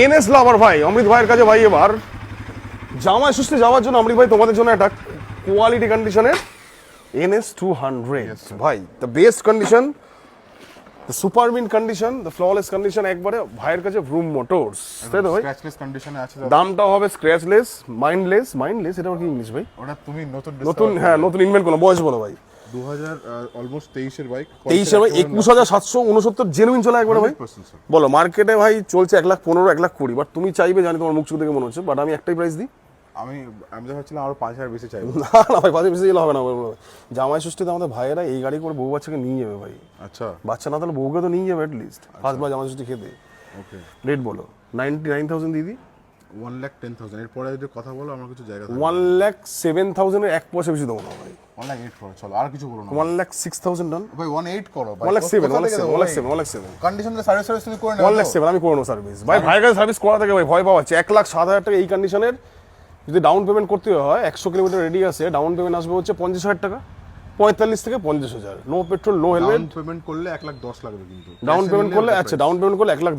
NS লাভার ভাই, অমৃত ভাইয়ের কাছে ভাই এবার জামাই ষষ্ঠী যাওয়ার জন্য অমৃত ভাই তোমাদের জন্য একটা কোয়ালিটি কন্ডিশনের NS 200 ভাই, the best condition, the super mint condition, the flawless condition, একবারে ভাইয়ের কাছে ভ্রুম মোটরস, তাই তো ভাই? স্ক্র্যাচলেস কন্ডিশনে আছে। দামটাও হবে স্ক্র্যাচলেস, মাইন্ডলেস, এটা কি ইংলিশ ভাই? ওটা তুমি নতুন, হ্যাঁ নতুন ইনভেন্ট করো, বয়স বলো ভাই। 2000 অলমোস্ট 23 এর বাইক, 23 এর ভাই, 21,769 জেনুইন চলে একবারে ভাই। 100% sir। বলো মার্কেটে ভাই চলছে 1,15,000 1,20,000, বাট তুমি চাইবে, জানি তোমার মুখ চোখ দেখে মনে হচ্ছে, বাট আমি একটাই প্রাইস দিই। আমি তো ভাবছিলাম আরো 5000 বেশি চাইবো। না না ভাই, পাঁচে বেশি গেলে হবে না। জামাই ষষ্ঠীতে আমাদের ভাইয়েরা এই গাড়ি করে বউ বাচ্চাকে নিয়ে যাবে ভাই। আচ্ছা বাচ্চা না তাহলে বউকে তো নিয়ে যাবে অ্যাটলিস্ট ফার্স্ট বার জামাই ষষ্ঠী খেতে। ওকে, রেট বলো। 99,000 দিদি। 1,10,000 এর পরে যদি কথা বলো আমার কিছু জায়গা থাকে। 1,07,000 এর এক পয়সা বেশি দেবো না ভাই। 1,08 করো, চলো আর কিছু বলো না 1,06,000 ডান। ভাই। 1,8 করো ভাই। 1,07,000 কন্ডিশনে সার্ভিস তুমি করে নাও। 1,07,000 আমি করে নেবো সার্ভিস ভাই। ভাইয়ের কাছে সার্ভিস করা থাকে ভাই, ভয় পাওয়া হচ্ছে। 1,07,000 টাকা এই কন্ডিশনের যদি ডাউন পেমেন্ট করতে হয়, 100 কিলোমিটার রেডিয়াসে ডাউন পেমেন্ট আসবে হচ্ছে 50,000 টাকা, 45 থেকে 50,000, no petrol no helmet. Down payment করলে 1,10,000 লাগবে কিন্তু। ডাউন পেমেন্ট করলে, আচ্ছা ডাউন পেমেন্ট করলে 1,10,000